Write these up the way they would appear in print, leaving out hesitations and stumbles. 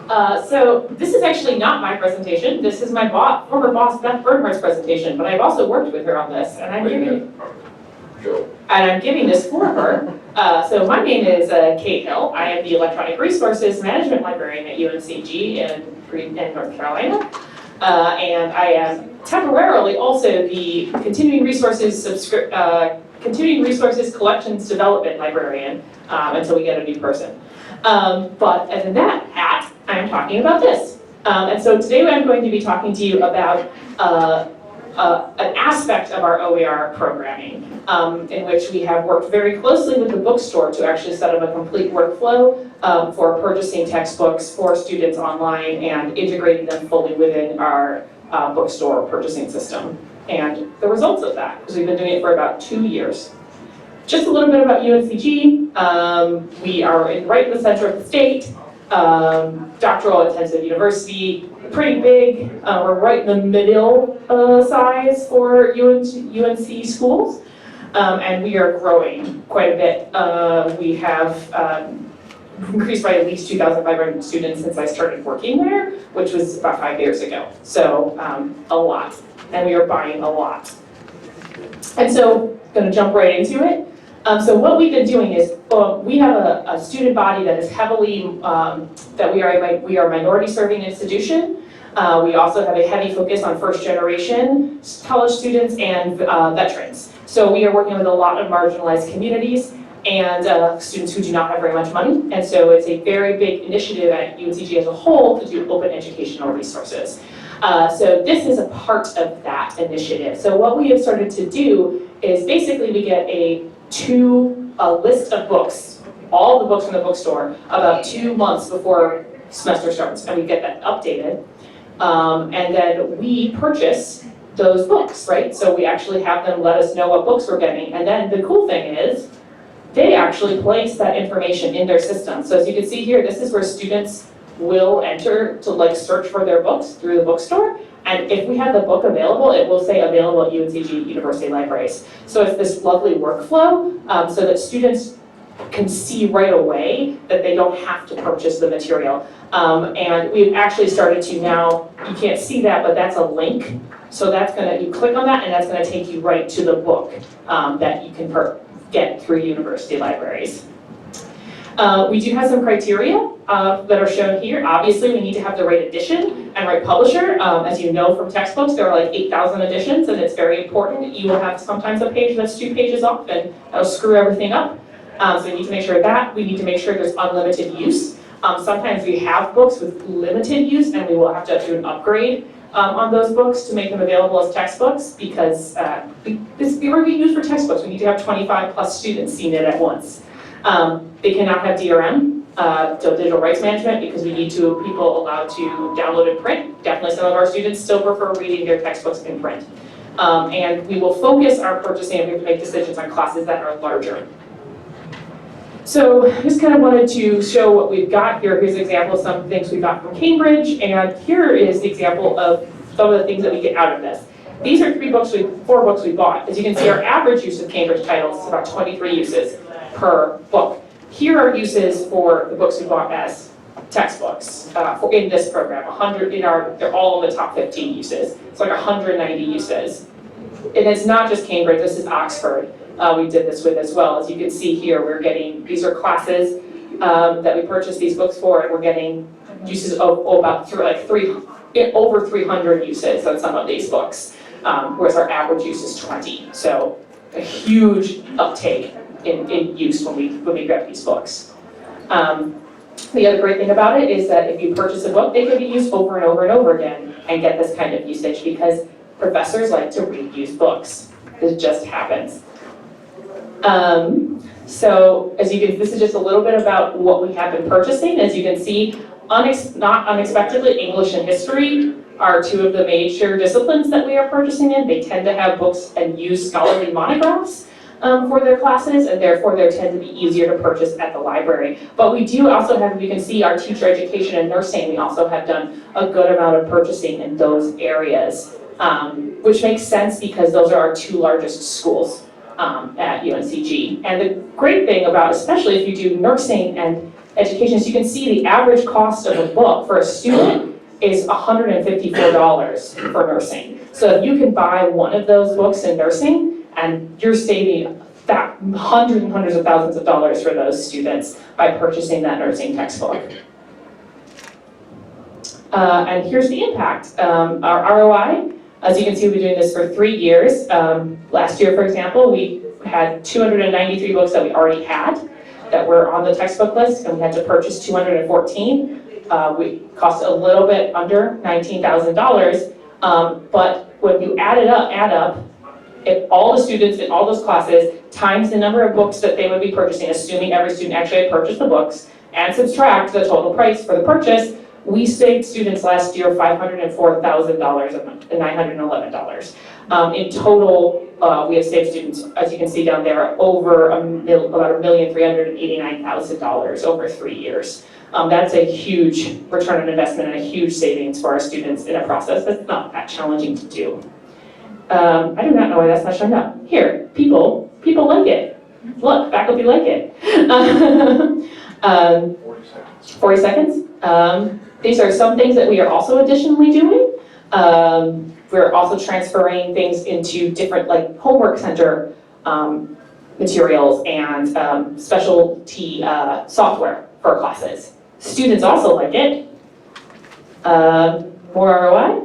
So this is actually not my presentation. This is my former boss, Beth Bernhardt's presentation, but I've also worked with her on this, and I'm giving this for her. So my name is Kate Hill. I am the Electronic Resources Management Librarian at UNCG in North Carolina. And I am temporarily also the Continuing Resources Collections Development Librarian until we get a new person. But as in that hat, I am talking about this. And so today I'm going to be talking to you about an aspect of our OER programming in which we have worked very closely with the bookstore to actually set up a complete workflow for purchasing textbooks for students online and integrating them fully within our bookstore purchasing system. And the results of that, because we've been doing it for about 2 years. Just a little bit about UNCG. We are right in the center of the state, doctoral intensive university, pretty big. We're right in the middle size for UNC schools, and we are growing quite a bit. We have increased by at least 2,500 students since I started working there, which was about 5 years ago. So a lot, and we are buying a lot. And so, going to jump right into it. So what we've been doing is we have a student body that is heavily, that we are a minority serving institution. We also have a heavy focus on first generation college students and veterans. So we are working with a lot of marginalized communities and students who do not have very much money. And so it's a very big initiative at UNCG as a whole to do open educational resources. So this is a part of that initiative. So what we have started to do is basically we get a list of books, all the books in the bookstore, about 2 months before semester starts, and we get that updated. And then we purchase those books, right? So we actually have them let us know what books we're getting. And then the cool thing is, they actually place that information in their system. So as you can see here, this is where students will enter to search for their books through the bookstore. And if we have the book available, it will say available at UNCG University Libraries. So it's this lovely workflow so that students can see right away that they don't have to purchase the material. And we've actually started to now, you can't see that, but that's a link. So that's you click on that and that's gonna take you right to the book that you can get through university libraries. We do have some criteria that are shown here. Obviously, we need to have the right edition and right publisher. As you know from textbooks, there are like 8,000 editions, and it's very important. You will have sometimes a page that's 2 pages off, and that'll screw everything up. So we need to make sure of that. We need to make sure there's unlimited use. Sometimes we have books with limited use, and we will have to do an upgrade on those books to make them available as textbooks, because they were being used for textbooks. We need to have 25 plus students seeing it at once. They cannot have DRM, so digital rights management, because we need people allowed to download and print. Definitely some of our students still prefer reading their textbooks in print. And we will focus our purchasing, and we have to make decisions on classes that are larger. So I just kind of wanted to show what we've got here. Here's an example of some things we got from Cambridge, and here is the example of some of the things that we get out of this. These are 4 books we bought. As you can see, our average use of Cambridge titles is about 23 uses per book. Here are uses for the books we bought as textbooks in this program. 100 they're all in the top 15 uses. It's like 190 uses. It is not just Cambridge, this is Oxford. We did this with as well. As you can see here, these are classes that we purchased these books for, and we're getting uses of about over 300 uses on some of these books, whereas our average use is 20. So a huge uptake in use when we grab these books. The other great thing about it is that if you purchase a book, they can be used over and over and over again and get this kind of usage, because professors like to read used books. It just happens. So this is just a little bit about what we have been purchasing. As you can see, not unexpectedly, English and history are 2 of the major disciplines that we are purchasing in. They tend to have books and use scholarly monographs for their classes, and therefore they tend to be easier to purchase at the library. But we do also have, you can see, our teacher education and nursing, we also have done a good amount of purchasing in those areas, which makes sense because those are our 2 largest schools at UNCG. And the great thing about, especially if you do nursing and education. So you can see the average cost of a book for a student is $154 for nursing. So if you can buy one of those books in nursing, and you're saving that hundreds and hundreds of thousands of dollars for those students by purchasing that nursing textbook. And here's the impact. Our ROI, as you can see, we've been doing this for 3 years. Last year, for example, we had 293 books that we already had that were on the textbook list, and we had to purchase 214. We cost a little bit under $19,000, but when you add up, if all the students in all those classes times the number of books that they would be purchasing, assuming every student actually had purchased the books, and subtract the total price for the purchase, we saved students last year $504,000 and $911. In total, we have saved students, as you can see down there, over about $1,389,000 over 3 years. That's a huge return on investment and a huge savings for our students in a process that's not that challenging to do. I do not know why that's not showing up. Here, people like it. Look, faculty like it. 40 seconds. These are some things that we are also additionally doing. We're also transferring things into different like homework center materials and specialty software for classes. Students also like it. More ROI.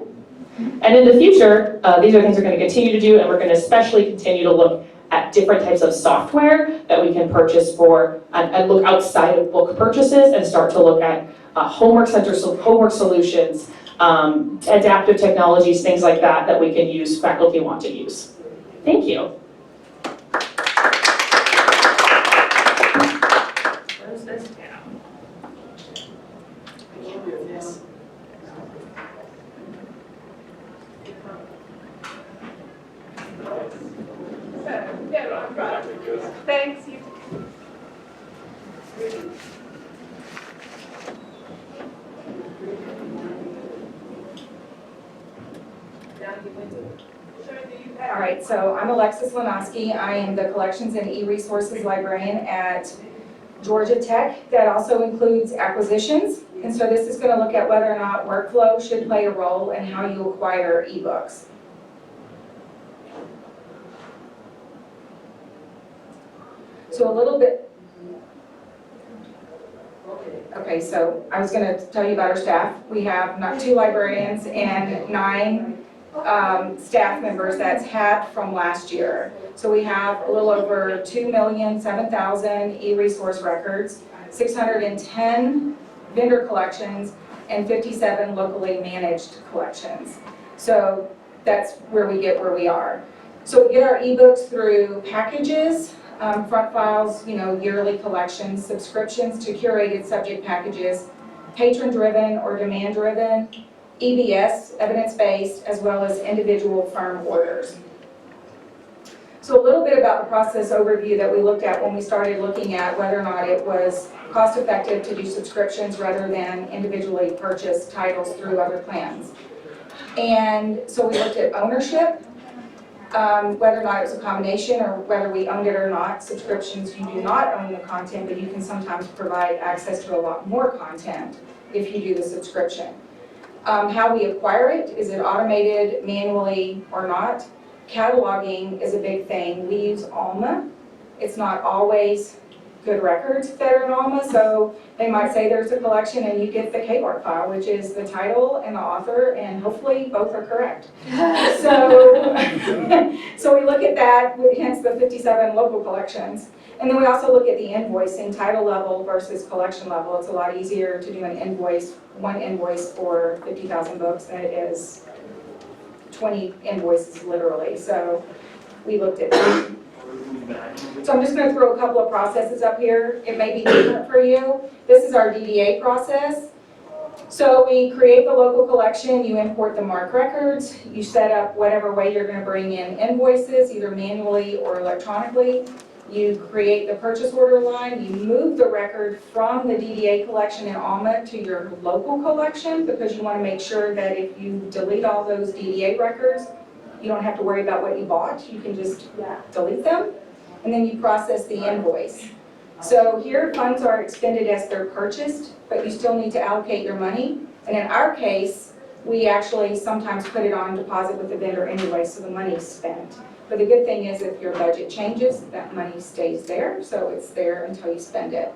And in the future, these are things we're going to continue to do, and we're going to especially continue to look at different types of software that we can purchase for, and look outside of book purchases and start to look at homework center, homework solutions, adaptive technologies, things like that, that we can use, faculty want to use. Thank you. Where's this down? I can't move this. Thanks. All right, so I'm Alexis Linoski. I am the Collections and E-Resources Librarian at Georgia Tech. That also includes acquisitions. And so this is going to look at whether or not workflow should play a role in how you acquire ebooks. So a little bit, okay, so I was going to tell you about our staff. We have 2 librarians and 9 staff members that's had from last year. So we have a little over 2,007,000 e-resource records, 610 vendor collections, and 57 locally managed collections. So that's where we get where we are. So we get our ebooks through packages, front files, yearly collections, subscriptions to curated subject packages, patron-driven or demand-driven, EBS, evidence-based, as well as individual firm orders. So a little bit about the process overview that we looked at when we started looking at whether or not it was cost-effective to do subscriptions rather than individually purchase titles through other plans. And so we looked at ownership, whether or not it was a combination or whether we owned it or not. Subscriptions, you do not own the content, but you can sometimes provide access to a lot more content if you do the subscription. How we acquire it, is it automated, manually, or not? Cataloging is a big thing. We use Alma. It's not always good records that are in Alma, so they might say there's a collection and you get the KBART file, which is the title and the author, and hopefully both are correct. So, so we look at that, hence the 57 local collections. And then we also look at the invoicing, title level versus collection level. It's a lot easier to do an invoice, one invoice for 50,000 books than it is 20 invoices literally. So we looked at that. So I'm just going to throw a couple of processes up here. It may be different for you. This is our DDA process. So we create the local collection, you import the MARC records, you set up whatever way you're going to bring in invoices, either manually or electronically. You create the purchase order line, you move the record from the DDA collection in Alma to your local collection because you want to make sure that if you delete all those DDA records, you don't have to worry about what you bought. You can just delete them. And then you process the invoice. So here, funds are expended as they're purchased, but you still need to allocate your money. And in our case, we actually sometimes put it on deposit with the vendor anyway, so the money's spent. But the good thing is if your budget changes, that money stays there, so it's there until you spend it.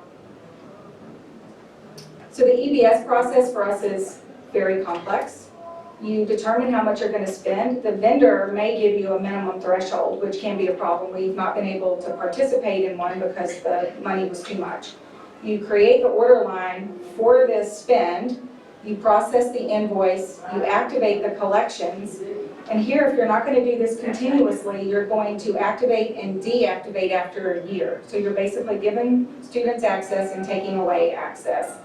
So the EBS process for us is very complex. You determine how much you're going to spend. The vendor may give you a minimum threshold, which can be a problem. We've not been able to participate in one because the money was too much. You create the order line for this spend, you process the invoice, you activate the collections, and here, if you're not going to do this continuously, you're going to activate and deactivate after a year. So you're basically giving students access and taking away access.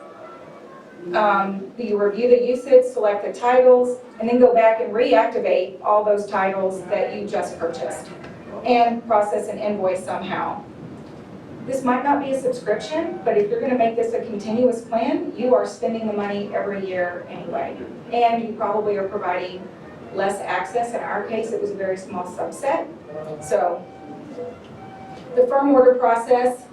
You review the usage, select the titles, and then go back and reactivate all those titles that you just purchased and process an invoice somehow. This might not be a subscription, but if you're going to make this a continuous plan, you are spending the money every year anyway. And you probably are providing less access. In our case, it was a very small subset. So the firm order process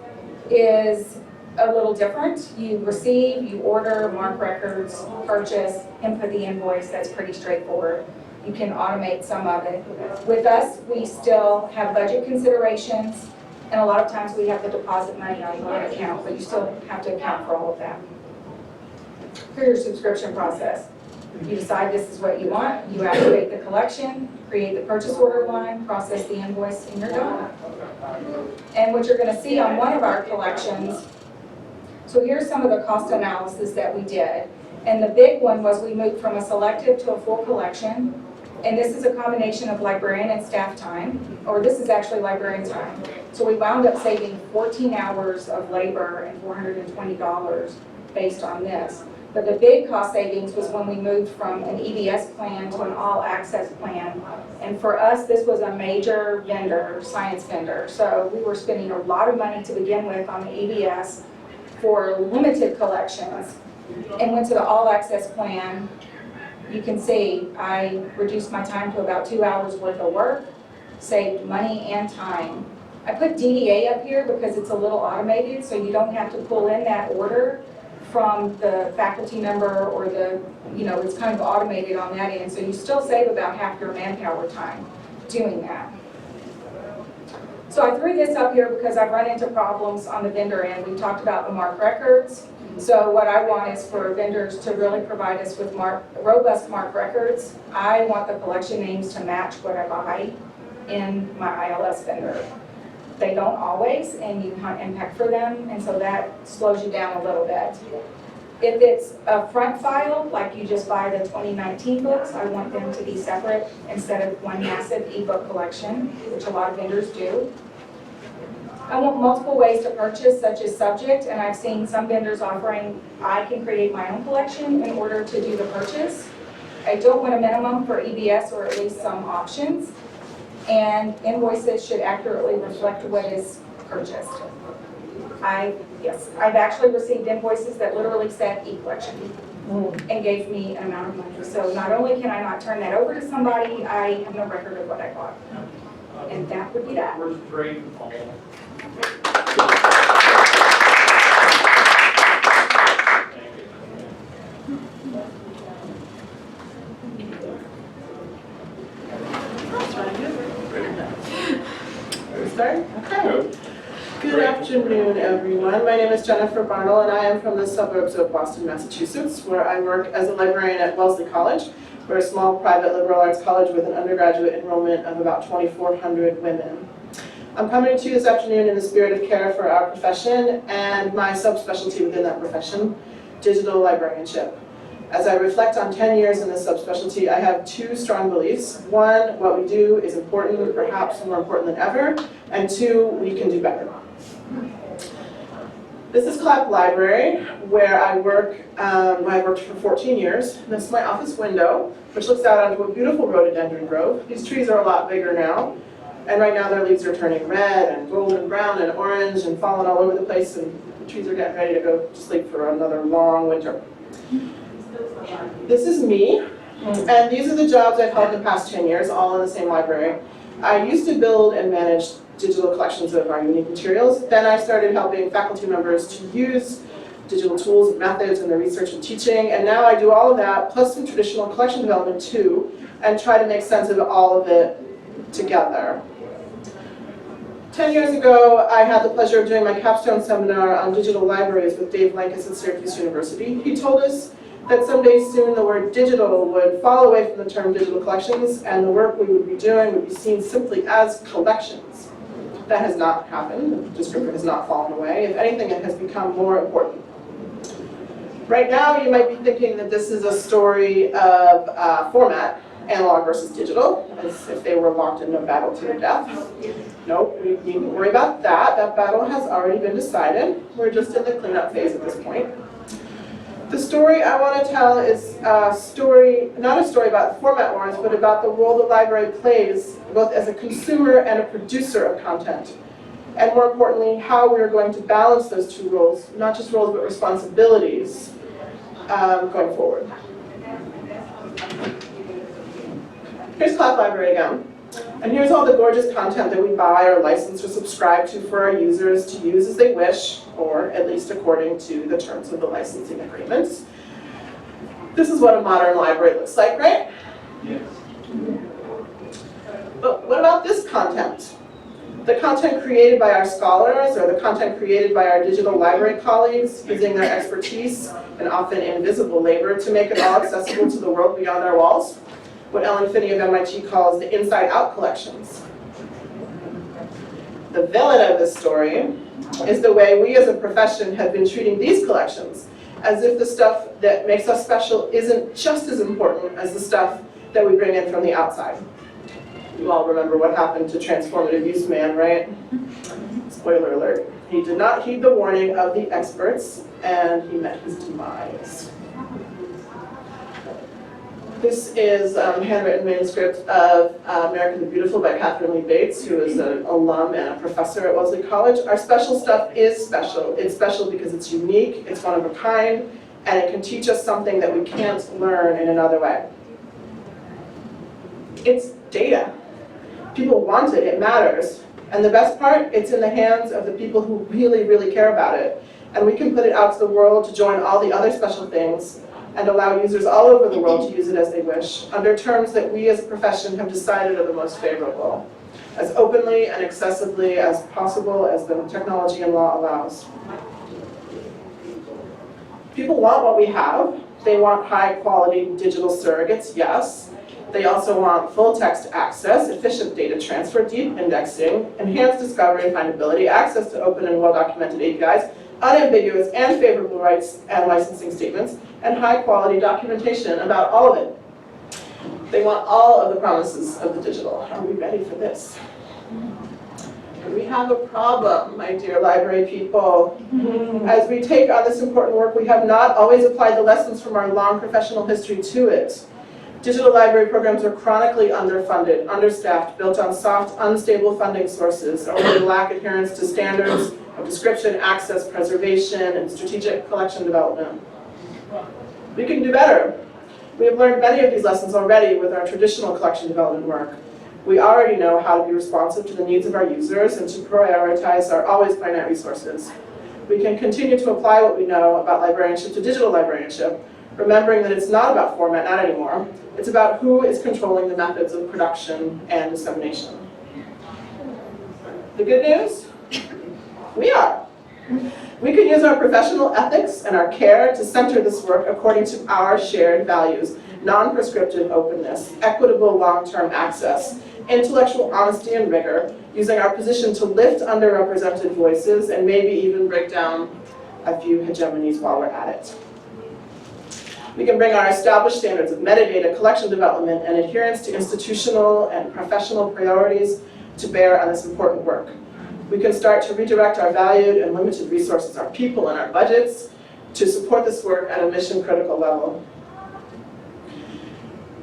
is a little different. You receive, you order, mark records, purchase, input the invoice. That's pretty straightforward. You can automate some of it. With us, we still have budget considerations, and a lot of times we have the deposit money on one account, but you still have to account for all of that. Here's your subscription process. You decide this is what you want, you activate the collection, create the purchase order line, process the invoice, and you're done. And what you're going to see on one of our collections, so here's some of the cost analysis that we did. And the big one was we moved from a selective to a full collection. And this is a combination of librarian and staff time, or this is actually librarian time. So we wound up saving 14 hours of labor and $420 based on this. But the big cost savings was when we moved from an EBS plan to an all-access plan. And for us, this was a major vendor, science vendor. So we were spending a lot of money to begin with on the EBS for limited collections, and went to the all-access plan. You can see I reduced my time to about 2 hours worth of work, saved money and time. I put DDA up here because it's a little automated, so you don't have to pull in that order from the faculty member or the, it's kind of automated on that end. So you still save about half your manpower time doing that. So I threw this up here because I've run into problems on the vendor end. We talked about the mark records. So what I want is for vendors to really provide us with robust mark records. I want the collection names to match what I buy in my ILS vendor. They don't always, and you hunt impact for them, and so that slows you down a little bit. If it's a front file, like you just buy the 2019 books, I want them to be separate instead of one massive ebook collection, which a lot of vendors do. I want multiple ways to purchase, such as subject, and I've seen some vendors offering, I can create my own collection in order to do the purchase. I don't want a minimum for EBS or at least some options, and invoices should accurately reflect what is purchased. I've actually received invoices that literally said e-collection and gave me an amount of money. So not only can I not turn that over to somebody, I have no record of what I bought. And that would be that. Where's the trade? Okay. Good afternoon, everyone. My name is Jenifer Bartle, and I am from the suburbs of Boston, Massachusetts, where I work as a librarian at Wellesley College. We're a small private liberal arts college with an undergraduate enrollment of about 2,400 women. I'm coming to you this afternoon in the spirit of care for our profession and my subspecialty within that profession, digital librarianship. As I reflect on 10 years in this subspecialty, I have two strong beliefs. One, what we do is important, perhaps more important than ever, and two, we can do better. This is Clapp Library, where I work. I've worked for 14 years. And this is my office window, which looks out onto a beautiful rhododendron grove. These trees are a lot bigger now, and right now their leaves are turning red and golden brown and orange and falling all over the place, and the trees are getting ready to go to sleep for another long winter. This is me, and these are the jobs I've held the past 10 years, all in the same library. I used to build and manage digital collections of our unique materials. Then I started helping faculty members to use digital tools and methods in their research and teaching, and now I do all of that, plus some traditional collection development too, and try to make sense of all of it together. 10 years ago, I had the pleasure of doing my capstone seminar on digital libraries with Dave Lankus at Syracuse University. He told us that someday soon the word digital would fall away from the term digital collections, and the work we would be doing would be seen simply as collections. That has not happened. The descriptor has not fallen away. If anything, it has become more important. Right now, you might be thinking that this is a story of format, analog versus digital, as if they were locked in a battle to the death. Nope, we needn't worry about that. That battle has already been decided. We're just in the cleanup phase at this point. The story I want to tell is a story, not a story about format wars, but about the role the library plays, both as a consumer and a producer of content. And more importantly, how we are going to balance those two roles, not just roles, but responsibilities going forward. Here's Cloud Library again. And here's all the gorgeous content that we buy or license or subscribe to for our users to use as they wish, or at least according to the terms of the licensing agreements. This is what a modern library looks like, right? Yes. But what about this content? The content created by our scholars, or the content created by our digital library colleagues, using their expertise and often invisible labor to make it all accessible to the world beyond our walls. What Ellen Finney of MIT calls the inside-out collections. The villain of this story is the way we as a profession have been treating these collections, as if the stuff that makes us special isn't just as important as the stuff that we bring in from the outside. You all remember what happened to Transformative Use Man, right? Spoiler alert. He did not heed the warning of the experts, and he met his demise. This is a handwritten manuscript of America the Beautiful by Catherine Lee Bates, who is an alum and a professor at Wellesley College. Our special stuff is special. It's special because it's unique, it's one of a kind, and it can teach us something that we can't learn in another way. It's data. People want it, it matters. And the best part, it's in the hands of the people who really, really care about it. And we can put it out to the world to join all the other special things and allow users all over the world to use it as they wish, under terms that we as a profession have decided are the most favorable, as openly and accessibly as possible as the technology and law allows. People want what we have. They want high-quality digital surrogates, yes. They also want full-text access, efficient data transfer, deep indexing, enhanced discovery and findability, access to open and well-documented APIs, unambiguous and favorable rights and licensing statements, and high-quality documentation about all of it. They want all of the promises of the digital. Are we ready for this? We have a problem, my dear library people. As we take on this important work, we have not always applied the lessons from our long professional history to it. Digital library programs are chronically underfunded, understaffed, built on soft, unstable funding sources, or they lack adherence to standards of description, access, preservation, and strategic collection development. We can do better. We have learned many of these lessons already with our traditional collection development work. We already know how to be responsive to the needs of our users and to prioritize our always finite resources. We can continue to apply what we know about librarianship to digital librarianship, remembering that it's not about format, not anymore. It's about who is controlling the methods of production and dissemination. The good news? We are. We can use our professional ethics and our care to center this work according to our shared values: non-prescriptive openness, equitable long-term access, intellectual honesty and rigor, using our position to lift underrepresented voices and maybe even break down a few hegemonies while we're at it. We can bring our established standards of metadata, collection development, and adherence to institutional and professional priorities to bear on this important work. We can start to redirect our valued and limited resources, our people and our budgets, to support this work at a mission-critical level.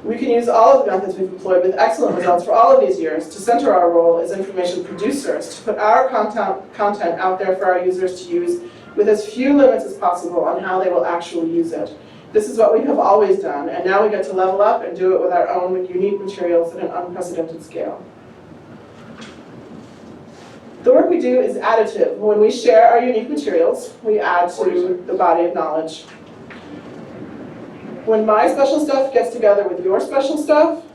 We can use all of the methods we've employed with excellent results for all of these years to center our role as information producers, to put our content out there for our users to use with as few limits as possible on how they will actually use it. This is what we have always done, and now we get to level up and do it with our own unique materials at an unprecedented scale. The work we do is additive. When we share our unique materials, we add to the body of knowledge. When my special stuff gets together with your special stuff,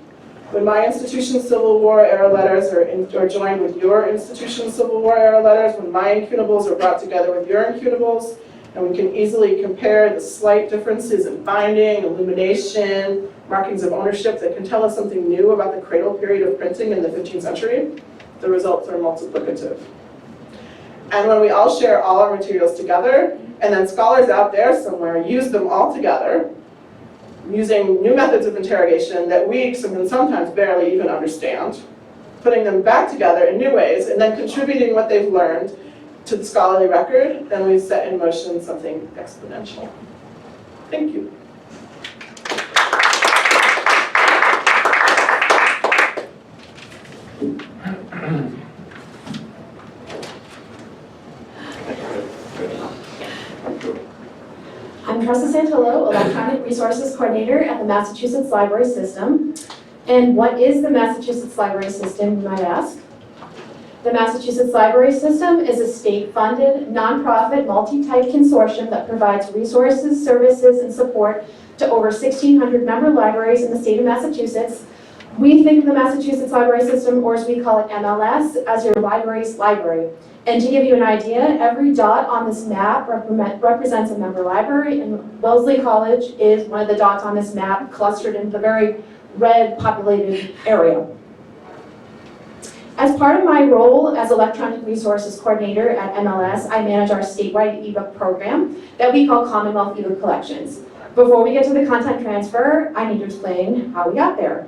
when my institution's Civil War era letters are joined with your institution's Civil War era letters, when my incutables are brought together with your incutables, and we can easily compare the slight differences in binding, illumination, markings of ownership that can tell us something new about the cradle period of printing in the 15th century, the results are multiplicative. And when we all share all our materials together, and then scholars out there somewhere use them all together, using new methods of interrogation that we can sometimes barely even understand, putting them back together in new ways, and then contributing what they've learned to the scholarly record, then we set in motion something exponential. Thank you. I'm Tressa Santillo, Electronic Resources Coordinator at the Massachusetts Library System. And what is the Massachusetts Library System, you might ask? The Massachusetts Library System is a state-funded, nonprofit, multi-type consortium that provides resources, services, and support to over 1,600 member libraries in the state of Massachusetts. We think of the Massachusetts Library System, or as we call it MLS, as your library's library. And to give you an idea, every dot on this map represents a member library, and Wellesley College is one of the dots on this map clustered in the very red populated area. As part of my role as Electronic Resources Coordinator at MLS, I manage our statewide ebook program that we call Commonwealth eBook Collections. Before we get to the content transfer, I need to explain how we got there.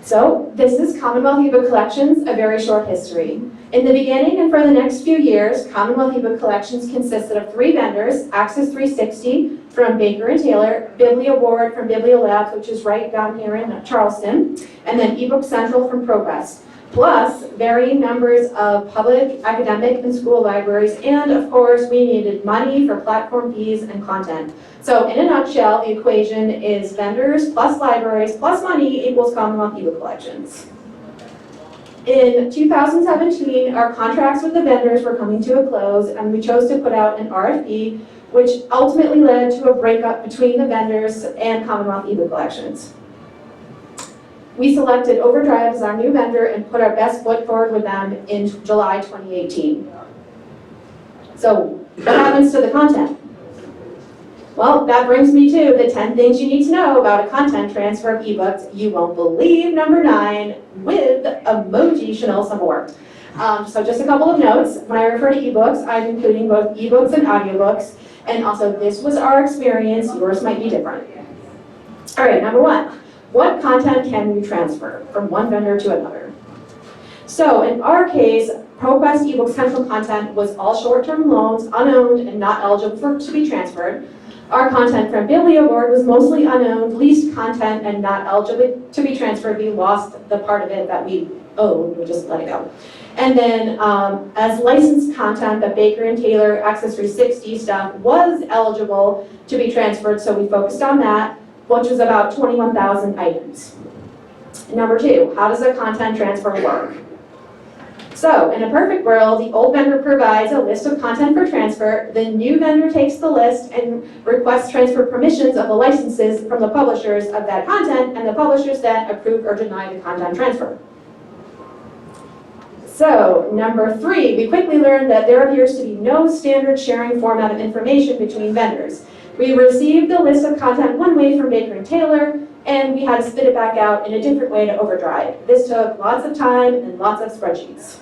So this is Commonwealth eBook Collections, a very short history. In the beginning and for the next few years, Commonwealth eBook Collections consisted of 3 vendors: Access 360 from Baker and Taylor, BiblioWard from Bibliolabs, which is right down here in Charleston, and then eBook Central from Progress, plus varying numbers of public, academic, and school libraries, and of course, we needed money for platform fees and content. So in a nutshell, the equation is vendors plus libraries plus money equals Commonwealth eBook Collections. In 2017, our contracts with the vendors were coming to a close, and we chose to put out an RFP, which ultimately led to a breakup between the vendors and Commonwealth eBook Collections. We selected Overdrive as our new vendor and put our best foot forward with them in July 2018. So what happens to the content? Well, that brings me to the 10 things you need to know about a content transfer of ebooks. You won't believe number 9, with emoji should also work. So just a couple of notes. When I refer to ebooks, I'm including both ebooks and audiobooks. And also, this was our experience. Yours might be different. All right, number 1. What content can we transfer from one vendor to another? So in our case, ProQuest eBook Central content was all short-term loans, unowned, and not eligible to be transferred. Our content from BiblioWard was mostly unowned, leased content, and not eligible to be transferred. We lost the part of it that we owed, we just let it go. And then as licensed content, the Baker and Taylor Access 360 stuff was eligible to be transferred, so we focused on that, which was about 21,000 items. Number 2, how does a content transfer work? So, in a perfect world, the old vendor provides a list of content for transfer, the new vendor takes the list and requests transfer permissions of the licenses from the publishers of that content, and the publishers then approve or deny the content transfer. So, number 3, we quickly learned that there appears to be no standard sharing format of information between vendors. We received the list of content one way from Baker and Taylor, and we had to spit it back out in a different way to Overdrive. This took lots of time and lots of spreadsheets.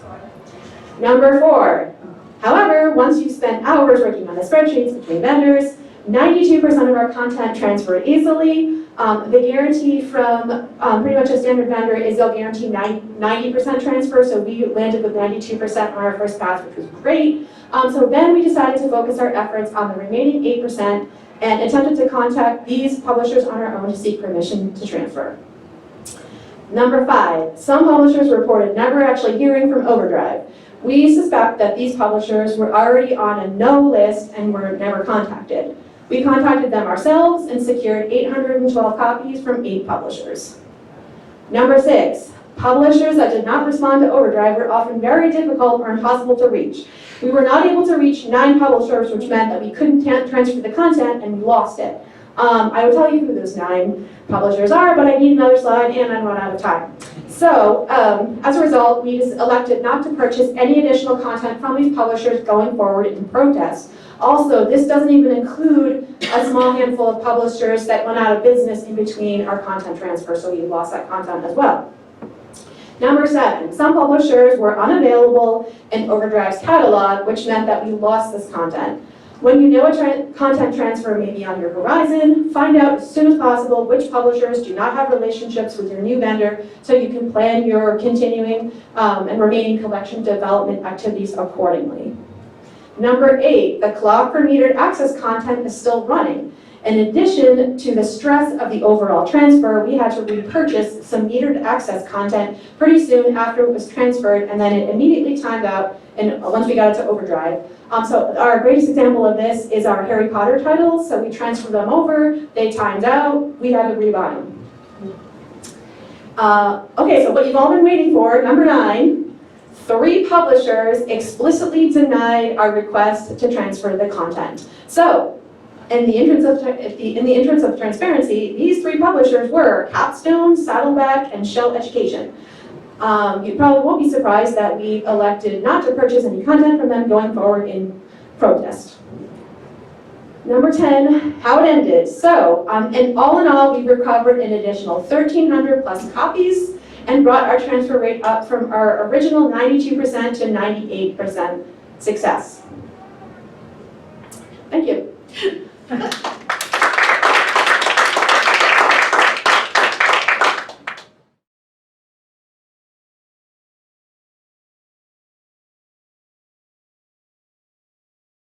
Number 4, however, once you've spent hours working on the spreadsheets between vendors, 92% of our content transferred easily. The guarantee from pretty much a standard vendor is they'll guarantee 90% transfer, so we landed with 92% on our first pass, which was great. So then we decided to focus our efforts on the remaining 8% and attempted to contact these publishers on our own to seek permission to transfer. Number 5, some publishers reported never actually hearing from Overdrive. We suspect that these publishers were already on a no list and were never contacted. We contacted them ourselves and secured 812 copies from 8 publishers. Number 6, Publishers that did not respond to overdrive were often very difficult or impossible to reach. We were not able to reach 9 publishers, which meant that we couldn't transfer the content and we lost it. I will tell you who those 9 publishers are, but I need another slide and I'm run out of time. So, as a result, we just elected not to purchase any additional content from these publishers going forward in protest. Also, this doesn't even include a small handful of publishers that went out of business in between our content transfer, so we lost that content as well. Number 7, some publishers were unavailable in Overdrive's catalog, which meant that we lost this content. When you know a content transfer may be on your horizon, find out as soon as possible which publishers do not have relationships with your new vendor so you can plan your continuing and remaining collection development activities accordingly. Number 8, the clock for metered access content is still running. In addition to the stress of the overall transfer, we had to repurchase some metered access content pretty soon after it was transferred, and then it immediately timed out and once we got it to overdrive. So our greatest example of this is our Harry Potter titles. So we transferred them over, they timed out, we had to rebuy them. Okay, so what you've all been waiting for, number 9, 3 publishers explicitly denied our request to transfer the content. So, in the interest of transparency, these 3 publishers were Capstone, Saddleback, and Shell Education. You probably won't be surprised that we elected not to purchase any content from them going forward in protest. Number 10, how it ended. So, and all in all, we recovered an additional 1,300 plus copies and brought our transfer rate up from our original 92% to 98% success. Thank you.